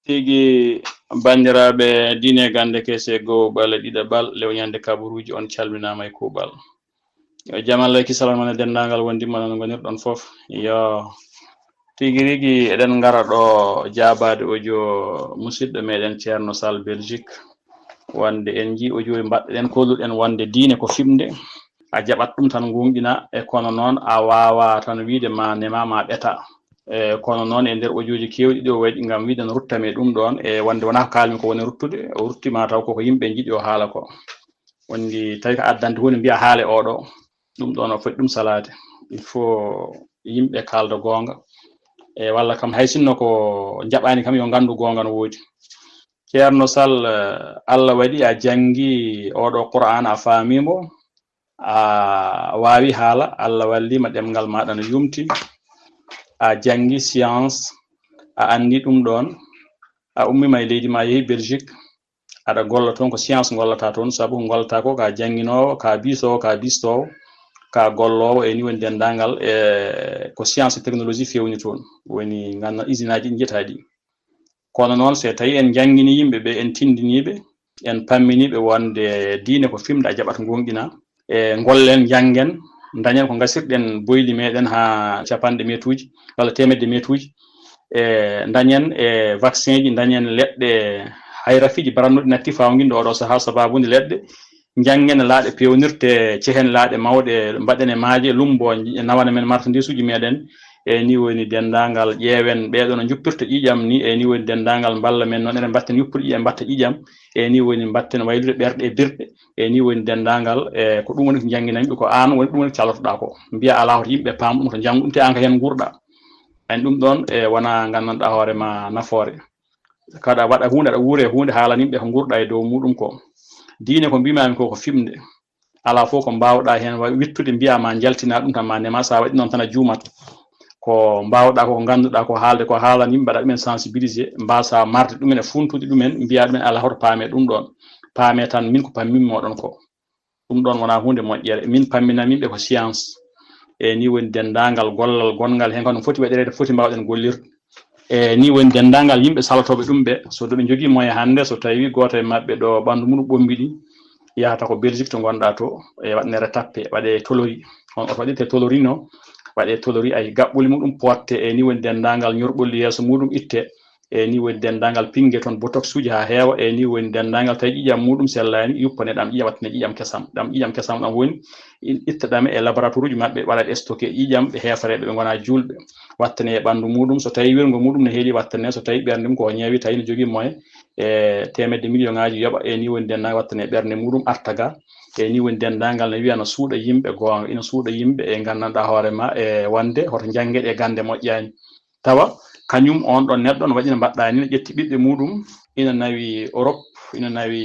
tigi bandiraɓe diine gande kese go balla ɗiɗaɓal lewniyande kabaruji on calminama e kuuɓal jamallay kisalamane dendagal wondima non gonirɗon foof yo tigi rigui eɗen gara ɗo jabade audio musidɗo meɗen ceerno sall belgique wande en ji audio mbaɗɗen kolluɗen wonde diine ko fimde a jaɓat ɗum tan gunɗina e kono noon a wawa tan wiide ma nema ma ɓeeta kono noon e nder audio ji kewɗi ɗo waɗi gam wiide no ruttame ɗum ɗon e wonde wona ko kalmi ko woni ruttude o ruttima taw koko yimɓe jiiɗi o haala ko wondi tawi ko addante hunde mbiya haale oɗo ɗum ɗon o foti ɗum salade il faut yimɓe kalda gonga e walla kam hay sinno ko jaɓani kam yo gandu gonga no woodi ceerno sall Allah waɗi a janggi oɗo qur'an a faamimo a wawi haala Allah wallima ɗemgal maɗa no yumti a janggi science a andi ɗum ɗon a ummima e leydi ma yeehi Belgique aɗa golla toon ko science gollata toon saabu gollata ko ka janguinowo ka bisowo ka bistowo ka gollowo e ni woni dendagal e ko science et technologie fewni toon woni ganna usine aji ɗi jeetaɗi kono noon so tawi en jangguini yimɓeɓe en tindiniɓe en pamminiɓe wonde diine ko fimde a jaɓat gonɗina e gollen janggen dañen ko gasirɗen boyli meɗen ha capanɗe metuji walla temedde metuji e dañen e vaccin ji dañen leɗɗe hayrafiji barannuɗi natti fawguinde oɗo saaha sababude leɗɗe janggen laaɗe pewnirte cehen laaɗe mawɗe mbaɗen e maaje lumbo nawana men marchandise uji meɗen e ni woni dendagal ƴeewen ɓeɗo no juppirta ƴiƴam ni e ni woni dendagal balla men noon eɗen batten yuppude ƴiƴam batta ƴiƴam e ni woni batten waylude ɓerɗe e birɗe e ni woni dendagal e ko ɗum woni ko jangguinanɓe ko an woni ɗum woni ko calotoɗa ko mbiya ala hoto yimɓe paam ɗum ko janggu ɗum te an ka hen gurɗa ani ɗum ɗon e wona gandanɗa hoorema nafoore kada waɗa hunde aɗa wuure hunde haalana yimɓe ko gurɗa e dow muɗum ko diine ko mbimami ko fimde ala fof ko mbawɗa hen wittude mbiyama jaltina ɗum tan ma nema sa waɗi noon tan a juumat ko mbawɗa ko ganduɗa ko haalde ko haalana yimɓe mbaɗa ɗumen sensibilisé mbasa marde ɗumen e funtude ɗumen mbiya ɗumen ala hoto paame ɗum ɗon paame tan min ko pammimmoɗon ko ɗum ɗon wona hunde moƴƴere min pamminami yimɓe ko science e ni woni dendagal gollal gongal hen kono foti waɗirede foti mbawɗen gollirde e ni woni dendagal yimɓe salotoɓe ɗum ɓe so ɗoɓe jogui moyen hande so tawi goto e mabɓe ɗo ɓandu mum ɓombiɗi yahata ko Belgique to gonɗa to e waɗnere tappe waɗe tolori on oto waɗirte tolori no waɗe tolori ay gaɓɓuli muɗum potte e ni woni dendagal ñorɓolli yeeso muɗum itte e ni woni dendagal pingue toon botox uji ha heewa e ni woni dendagal tawi ƴiƴam muɗum sellani yuppane ɗam ƴiƴam wattane ƴiƴam kesam ɗam woni ittaɗam e laboratoire uji mabɓe waɗa stocké ƴiƴam ɓe heefareɓe ɓe gona julɓe wattane e ɓandu muɗum so tawi wirgo muɗum ne heeli wattane so tawi ɓernde mum ko ñeewi tawi ne jogui moyen e temedde million ngaji yoɓa e ni woni dendagal wattane ɓernde muɗum artaga e ni woni dendagal ne wiya no suuɗa yimɓe gonga ina suuɗa yimɓe e gandanɗa hoorema e wonde hoto janggueɗe e gande moƴƴani tawa kañum on ɗon neɗɗo no waɗi no mbaɗɗa ni ne ƴetti ɓiɓɓe muɗum ina nawi Europe ina nawi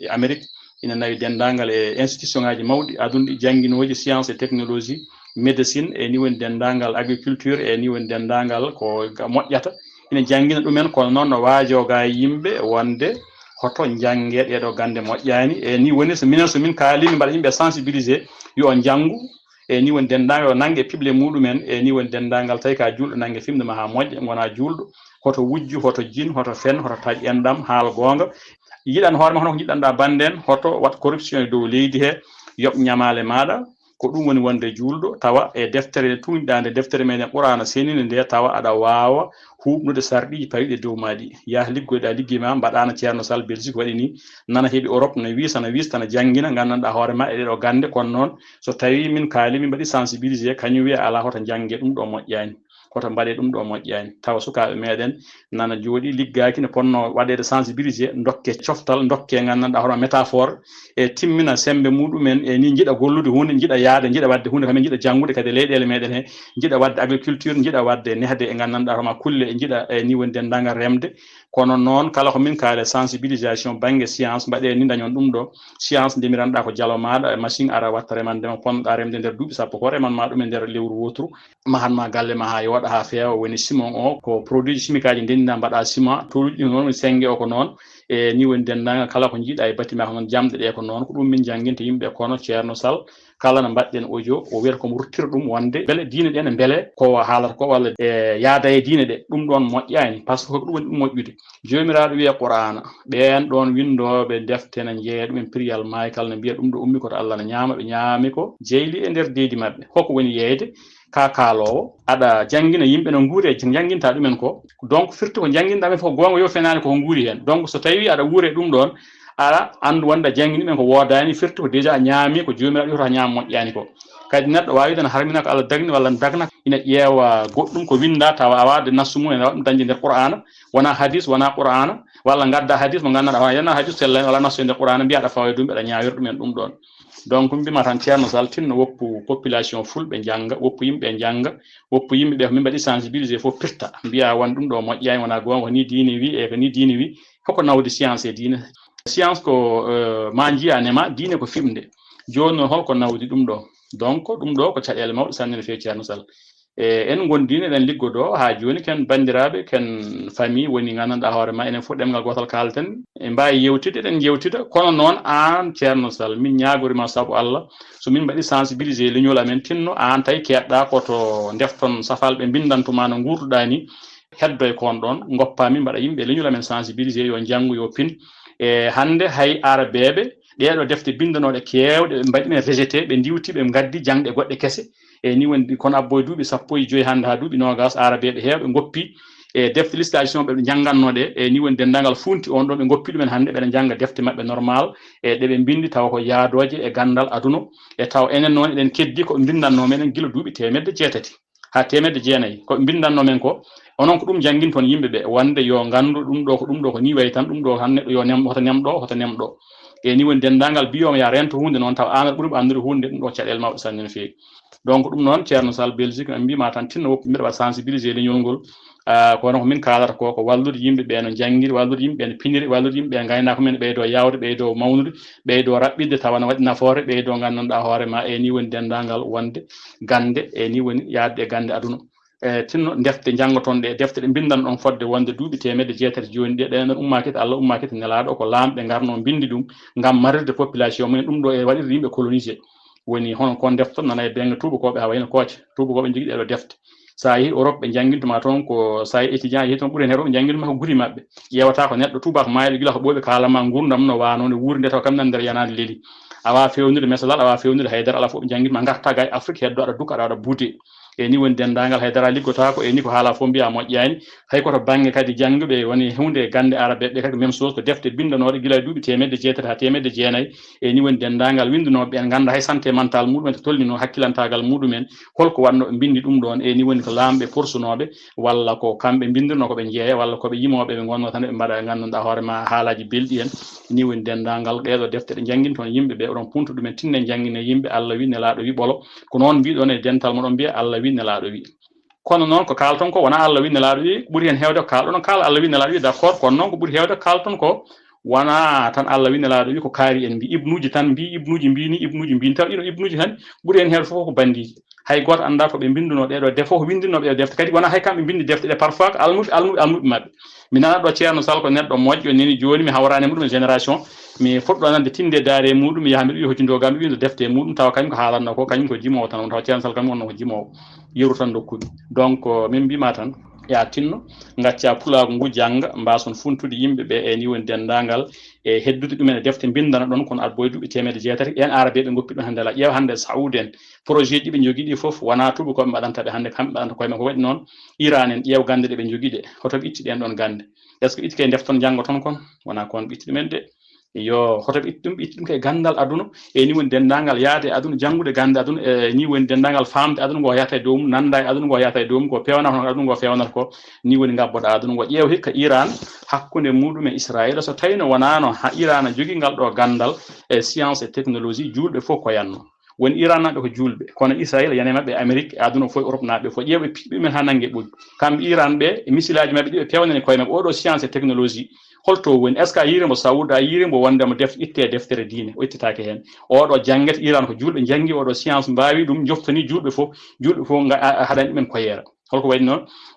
Amérique ina nawi dendagal e institution ngaji mawɗi aduna ɗi jangguinoji science et technologie médecine e ni woni dendagal agriculture e ni woni dendagal ko moƴƴata ina jangguina ɗumen kono noon no waajo ga yimɓe wonde hoto jangge ɗeɗo gande moƴƴani e ni woni so min kaalimi mbaɗa yimɓe sensibilisé yo janggu e ni woni dendagal o nangue pible muɗumen e ni woni dendagal tawi ka julɗo nangue fimde ma ha moƴƴa gona julɗo hoto wujju hoto jin hoto fen hoto taƴ enɗam haala gonga yiɗan hoorema hono ko jiɗɗanɗa bande en hoto wat corruption e dow leydi he yoɓ ñamale maɗa ko ɗum woni wonde julɗo tawa e deftere tuñɗa nde deftere meɗen ɓurana senide nde tawa aɗa wawa huɓnude sarɗiji pawiɗe dow maɗi yaha liggoyɗa ligguey ma mbaɗano ceerno sall Belgique waɗi ni nana heeɓi Europe no wista no jangguina gandanɗa hoorema e ɗeɗo gande kono noon so tawi min kaali min mbaɗi sensibilisé kañum wiya ala hoto janggue ɗum ɗo moƴƴani hoto mbaɗe ɗum ɗo moƴƴani tawa sukaɓe meɗen nana jooɗi liggaki ne ponno waɗede sensibilisé dokke coftal dokke gandanɗa hoorema métaphore e timmina sembe muɗumen e ni jiiɗa gollude hunde jiiɗa yaade jiiɗa wadde hunde kamen jiiɗa janggude kadi leyɗele meɗen he jiiɗa wadde agriculture jiiɗa wadde nehde e gandanɗa hoorema kulle e jiiɗa e ni woni dendagal remde kono noon kala ko min kaale sensibilisation banggue science mbaɗe ni dañon ɗum ɗo science ndemiranɗa ko jalo maɗa machine ara watta remandema ponnoɗa remde nder duuɓi sappo ko remanma ɗum e nder lewru woturu mahanma galle ma ha yooɗa waɗa ha feewa woni ciment o ko produit chimique aji ndendina mbaɗa ciment toluɗi noon woni senge o ko noon e ni woni dendagal kala ko jiiɗa e bâtiment ko noon jamɗe ɗe ko noon ko ɗum min jangguinta yimɓe kono ceerno Sall kala no mbaɗɗen audio o wiyata komo ruttira ɗum wonde beele diine ɗe ne beele ko haalata ko walla yaada e diine ɗe ɗum ɗon moƴƴani par ce que ko ɗum woni ɗum moƴƴude jomiraɗo wiya qur'ana ɓen ɗon windoɓe defte ne jeeya ɗum en priyal maykal ne mbiya ɗum ɗo ummi koto Allah ne ñaama ɓe ñaami ko jeyli e nder deydi mabɓe hoko woni yeyde ka kaalowo aɗa jangguina yimɓe no guuri e janguinta ɗumen ko donc firti ko janguinɗamen fof gonga yo fenani koko guuri hen donc so tawi aɗa wuure ɗum ɗon aɗa andu wonde jangguini ɗumen ko wodani firti ko déjà ñaami ko jomiraɗo wiyata ñaam moƴƴani ko kadi neɗɗo wawi tan harmina ko Allah dagni walla dagna ina ƴeewa goɗɗum ko winda tawa awade nassu mum ene waɗa ɗum dañde nder qur'ana wona hadis wona qur'ana walla gadda hadis mo ganduɗa yana hadis tella wala nassu e nder qur'ana mbiya aɗa fawa ɗum aɗa ñawira ɗumen ɗum ɗon donc mbima tan ceerno Sall tinno woppu population fulɓe jangga woppu yimɓe jangga woppu yimɓeɓe ko min mbaɗi sensibilisé fof pirta mbiya won ɗum ɗo moƴƴani wona gonga ni diine wi e ko ni diine wi hoko nawde science e diine science ko ma jiyanema diine ko fimde joni noon holko nawdi ɗum ɗo donc ɗum ɗo ko caɗele mawɗe sanne no fewi ceerno Sall en gondino eɗen liggodo ha joni ken bandiraɓe ken famille woni gandanɗa hoorema enen fof ɗemgal gotal kalten e mbawi yewtide eɗen jewtida kono noon an ceerno Sall min ñagorima saabu Allah so min mbaɗi sensibilisé leñol amen tinno an tawi keɗɗa koto defton safalɓe bindantuma no gurduɗa ni heddo e kon ɗon goppa min mbaɗa yimɓe leñol amen sensibilisé yo janggu yo pin e hande hay arabeɓe ɗeɗo defte bindanoɗe kewɗe ɓe mbaɗi men rejeté ɓe diwti ɓe gaddi jangɗe goɗɗe kese e ni woni kono abbo e duuɓi 15 hande ha duuɓi nogas arabeɓe heewɓe goppi e defte législation ɓe jangannoɗe e ni woni dendagal funti on ɗon ɓe goppi ɗumen hande ɓeɗa janga defte mabɓe normal e ɗeɓe bindi tawa ko yaadoje e gandal aduna e taw enen noon eɗen keddi ko bindanno men guila duuɓi 1jeetati ha 1jeenayyi ko bindanno men ko onon ko ɗum janguinton yimɓeɓe wonde yo gandu ɗum ɗo ko ni wayi tan ɗum ɗo tan neɗɗo yo nem hoto nemɗo e ni woni dendagal biyoma ya rento hunde noon taw an ɓuuri andude hunde ɗum ɗo caɗele mawɗe sanne no fewi donc ɗum noon ceerno Sall Belgique en mbima tan tinno woppu mbiɗa waɗa sensibilisé leñol ngol kono ko min kalata ko wallude yimɓeɓe no janggiri wallude yimɓeɓe no piniri wallude yimɓeɓe gaynako men ɓeydo yawde ɓeydo mawnude ɓeydo raɓɓide tawa no waɗi nafoore ɓeydo gandanɗa hoorema e ni woni dendagal wonde gande e ni woni yadde e gande aduna tinno defte janggotonɗe e defte ɗe bindan ɗon fodde wonde duuɓi 1jeetati joni ɗe ɗen ummakita Allah ummakita nelaɗo ko lamɓe garno bindi ɗum gam marirde population mumen ɗum ɗo e waɗirde yimɓe colonisé woni hono kon defton nana e benge tubakoɓe ha wayno kooce tubakoɓe jogui ɗeɗo defte sa yeehi Europe ɓe janguintuma toon ko sa yi étudiant yeehi toon ɓuuri hen heeɓe janguintuma ko guuri mabɓe ƴewata ko neɗɗo tubak mayɗo guila ko ɓooɓe kalama gurdam no wano ne wuurde taw kam nan nder yanade leeli awa fewnude mesalal awa fewnude haydara ala fof ɓe janguintuma garta ga e Afrique heddo aɗa dukka aɗa buude e ni woni dendagal haydara liggotako e ni ko haala fof mbiya moƴƴani hay koto banggue kadi janggueɓe woni hunde gande arabeɓe kadi même chose ko defte bindanoɗe guila duuɓi 1jeetati ha 1jeenayyi e ni woni dendagal windunoɓe en ganda hay santé mental muɗumen to tolnino hakkilantagal muɗumen holko wanno ɓe bindi ɗum ɗon e ni woni ko lamɓe poursunoɓe walla ko kamɓe bindirno koɓe jeeya walla koɓe yimoɓe ɓe gonno tan ɓe mbaɗa ganduɗa hoorema haalaji belɗi en ni woni dendagal ɗeɗo defte ɗe janguinton yimɓeɓe oɗon punta ɗumen tinne janguine yimɓe Allah wi nelaɗo wi ɓolo ko noon mbiɗon e dental moɗon mbiya Allah wi nelaɗo wi kono noon ko kalton ko wona Allah wi nelaɗo wi ɓuuri hen hewde ko kalɗon kala Allah wi nelaɗo wi d' accord kono noon ko ɓuuri hewde kalton ko wona tan Allah wi nelaɗo wi ko kaari en mbi ibnuji tan mbi ibnuji mbini taw ɗiɗo ibnuji tan ɓuuri hen hewde fof ko bandiji hay goto anda ko ɓe binduno ɗeɗo defo ko windinoɓe e defte kadi wona hay kamɓe bindi defte ɗe parfois ko almuɓe mabɓe mi nana ɗo ceerno Sall ko neɗɗo moƴƴo neni joni mi hawrani muɗum génération mi fuɗɗo nande tinde daare muɗum mi yaha mbiɗa wi hoccindogami windo defte muɗum tawa kañum ko haalanno ko kañum ko jimowo tan tawa ceerno Sall kañum wonno ko jimowo yeru tan dokkuɗi donc min mbima tan ya tinno gacca pulago ngu jangga mbason funtude yimɓeɓe e ni woni dendagal e heddude ɗumen e defte bindana ɗon kono aɗa boye duuɓi 1jeetati en arabeɓe goppi ɗum hande ala ƴeewa hande Saoudi en projet ji ɓe jogui ɗi foof wona tuba koɓe mbaɗantaɓe hande kamɓe mbaɗanta koye men ko waɗi noon Iran en ƴeew gande ɗe ɓe jogui ɗe hoto ɓe itti ɗen ɗon gande est ce que itti ke defton janggo ton kon wona kon ɓe itti ɗumen de yo hoto ɓe itti ɗum koye gandal aduna e ni woni dendagal yaade aduna janggude gande aduna e ni woni dendagal famde aduna ngo yahata e dow mum nanda e aduna ngo yahata e dow mum ko pewnata hono aduna ngo fewnata ko ni woni gabboɗa aduna ngo ƴeew hikka Iran hakkude muɗum e Israël so tawino wonano ha Iran jogui ngal ɗo gandal e science et technologie julɓe fof koyanno woni Iran naɓe ko julɓe kono Israël yana mabɓe Amérique aduna fof Europe naɓe fof ƴeewɓe piɓɓe men ha nanggue ɓoyi kamɓe Iran ɓe misilaji mabɓe ɗi ɓe pewnani koye mabɓe oɗo science et technologie holto woni est ce que a yirimo Saoudi a yirimo wondemo itte deftere diine o ittitake hen oɗo janguete Iran ko julɓe janggi oɗo science mbawi ɗum joftani julɓe fof haɗani ɗumen koyera holko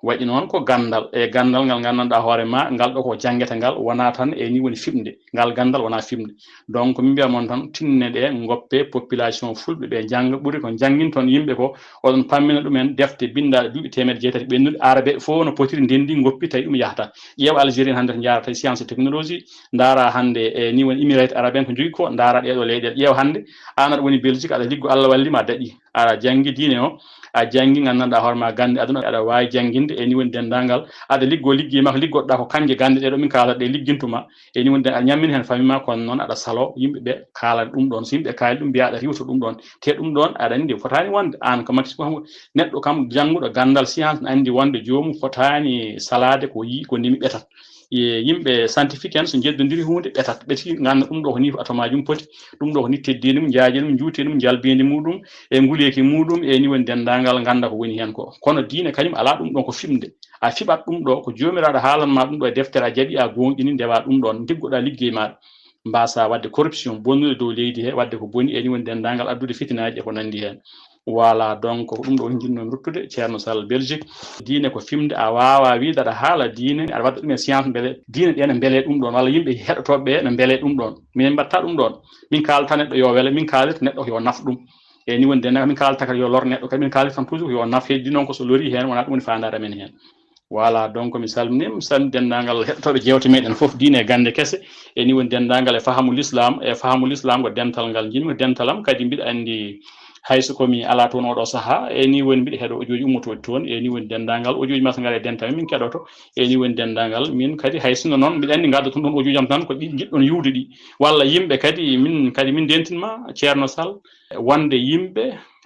waɗi noon ko gandal e gandal ngal gandanɗa hoore ma ngal ɗo ko jangguete ngal wona tan e ni woni fimde ngal gandal wona fimde donc min mbiya moon tan tinne ɗe goppe population fulɓe ɓe jangga ɓuuri ko jangguinton yimɓe ko oɗon pammina ɗumen defte bindaɗe duuɓi 1.600 ɓennuɗe arabe fof no potiri ndendi goppi tawi ɗum yahata ƴeew Algérie hande to jarata science et technologie dara hande e ni woni Émirats arabe en ko jogui ko dara ɗeɗo leyɗele ƴeew hande an aɗa woni Belgique aɗa liggo Allah wallima daɗi aɗa janggi diine o a janggi gandanɗa hoorema gande aduna aɗa wawi jangguinde e ni woni dendagal aɗa liggo ligguey ma ko liggoɗa ko kanje gande ɗeɗo min kalata ɗe liggintuma e ni woni aɗa ñammina hen famille ma kono noon aɗa salo yimɓeɓe kaalata ɗum ɗon so yimɓe kaali ɗum mbiya aɗa riwta ɗum ɗon te ɗum ɗon aɗa andi fotani wonde an ko maximum neɗɗo kam jangguɗo gandal science ne andi wonde jomum fotani salade ko yi ko nimi ɓetat yimɓe scientifique en so jeddodiri hunde ɓetat ɓeti ganda ɗum ɗo ko ni ko atomajum poti ɗum ɗo ko ni teddini ɗum jaaji ɗum juuti ɗum jalbindi muɗum e nguleki muɗum e ni woni dendagal ganda ko woni hen ko kono diine kañum ala ɗum ɗon ko fimde a fiɓat ɗum ɗo ko jomiraɗo haalanma ɗum ɗo e deftere a jaaɓi a gonɗini ndewa ɗum ɗon diggoɗa liggey maɗa mbasa wadde corruption bonnude dow leydi he wadde ko boni e ni woni dendagal addude fitinaji e ko nandi hen voilà donc ɗum ɗo woni jinnomi ruttude ceerno Sall Belgique diine ko fimde a wawa wiide aɗa haala diine aɗa wadda ɗum e science beele diine ɗe ne beele ɗum ɗon walla yimɓe heɗotoɓeɓe ne beele ɗum ɗon min mbatta ɗum ɗon min kalata neɗɗo yo weele min kalata neɗɗo yo naf ɗum e ni woni dendagal min kalata kadi yo lor neɗɗo kadi min kalata tan toujours yo naf heddi noon ko so lori hen wona ɗum woni fandare men hen voilà donc mi salminima salmi dendagal heɗotoɓe jewte meɗen foof diine e gande kese e ni woni dendagal e fahamul islam ko dental ngal jinmi dentalam kadi mbiɗa andi hayso komi ala toon oɗo saaha e ni woni mbiɗa heeɗo audio ji ummotoɗi toon e ni woni dendagal audio ji ma so gaare dentami min keɗoto e ni woni dendagal min kadi haysono noon mbiɗa andi gadda toon ɗon audio jam tan ko ɗi jiɗɗon yuwde ɗi walla yimɓe kadi min dentinma ceerno Sall wonde yimɓe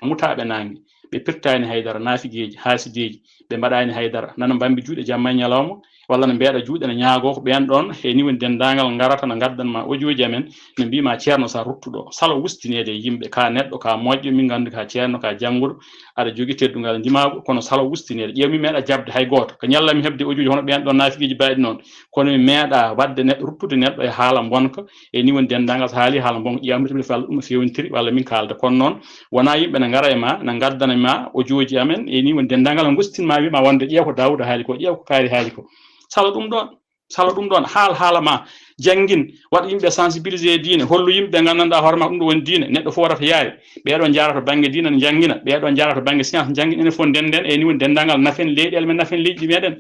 mutaɓe nangue ɓe pirtani haydara nafigueji haasideji ɓe mbaɗani haydara nana mbambi juuɗe jamma e ñalawma walla no mbeeɗa juuɗe ne ñaago ko ɓen ɗon e ni woni dendagal garata no gaddanma audio ji amen no mbima ceerno sa ruttuɗo salo wustinede e yimɓe ka neɗɗo ka moƴƴo min gandu ka ceerno ka jangguɗo aɗa jogui teddugal ndimago kono salo wustinede ƴeew mi meeɗa jabde hay goto ko ñallami hebde audio ji hono ɓen ɗon nafigueji mbaɗi noon kono mi meeɗa wadde neɗɗo ruttude neɗɗo e haala bonka e ni woni dendagal so haali haala bonka ƴiyamɓe walla ɗum fewnitiri walla min kalda kono noon wona yimɓe ne gara e ma ne gaddana ma audio ji amen e ni woni dendagal no gostinma wima wonde ƴeew ko Daouda haali ko ƴeew ko Kaari haali ko salo ɗum ɗon haala ma jangguin waɗa yimɓe sensibilisé diine hollu yimɓe gandanɗa hoorema ɗum ɗo woni diine neɗɗo fof warata yaari ɓeɗo jarata banggue diine ne jangguina ɓeɗo jarata banggue science jangguina enen fof denden e ni woni dendagal nafen leyɗele men nafen leydi meɗen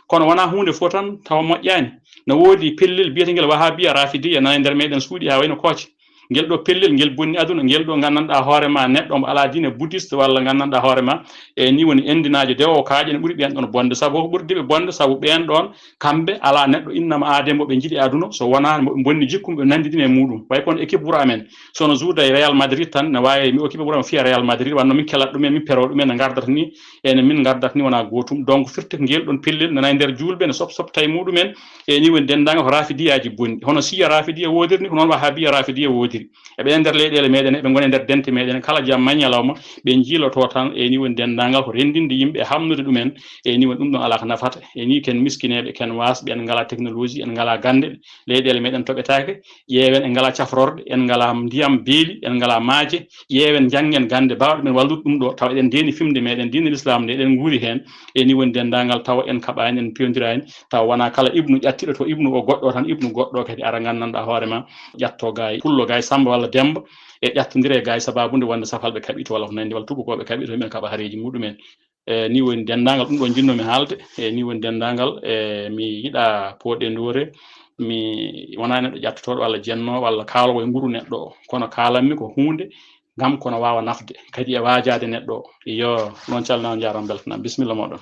kono wona hunde fof tan tawa moƴƴani no woodi pellel biyeteguel wahabiya rafidiya nana e nder meɗen suuɗi ha wayno kooce ngel ɗo pellel ngel bonni aduna ngel ɗo gandanɗa hoorema neɗɗo mo ala diine bouddhiste walla gandanɗa hoorema e ni woni endinajo dewo kaaje ne ɓuuri ɓen ɗon bonde saabu ko ɓurdiɓe bonde saabu ɓen ɗon kamɓe ala neɗɗo innama ademo ɓe jiiɗi aduna so wona bonni jikkum ɓe nandidine muɗum way kono équipe wuro amen sono juuda e Real Madrid tan ne wawi mi équipe wuro fiya Real Madrid wanno min kelat ɗumen min pero ɗumen ne gardata ni ene min gardata ni wona gotum donc firti ngel ɗon pellel nana e nder julɓe ne sop tawi muɗumen e ni woni dendagal ko rafidiyaji bonni hono siya rafidiya wodirni ko noon wahabiya rafidiya wodiri eɓe nder leyɗele meɗen eɓe goni nder dente meɗen kala jamma ñalawma ɓe jiiloto tan e ni woni dendagal ko rendinde yimɓe e hamnude ɗumen e ni woni ɗum ɗon ala ko nafata e ni ken miskineɓe ken wasɓe en ngala technologie en ngala gande leyɗele meɗen toɓetake ƴeewen en ngala cafrorde en ngala ndiyam beeli en ngala maaje ƴeewen janggen gande bawɗe men wallude ɗum ɗo tawa eɗen deni fimde meɗen diine l'islam nde eɗen guuri hen e ni woni dendagal tawa en kaɓani en pewdirani tawa wona kala ibnu ƴattiɗo to ibnu o goɗɗo tan ibnu goɗɗo kadi ara gandanɗa hoorema ƴatto gaay pullo gaay Samba walla Demba e ƴattodire gaay sababude wonde safalɓe kaɓito walla ko nandi walla tubakoɓe kaɓito men kaɓa haareji muɗumen e ni woni dendagal ɗum ɗo jinnomi haalde e ni woni dendagal e mi yiɗa poɗe ndore mi wona neɗɗo ƴattotoɗo walla jenno walla kaalowo e nguru neɗɗo o kono kalanmi ko hunde gam kono wawa nafde kadi e wajade neɗɗo o yo noon calminama jarama beltanama bisimilla moɗon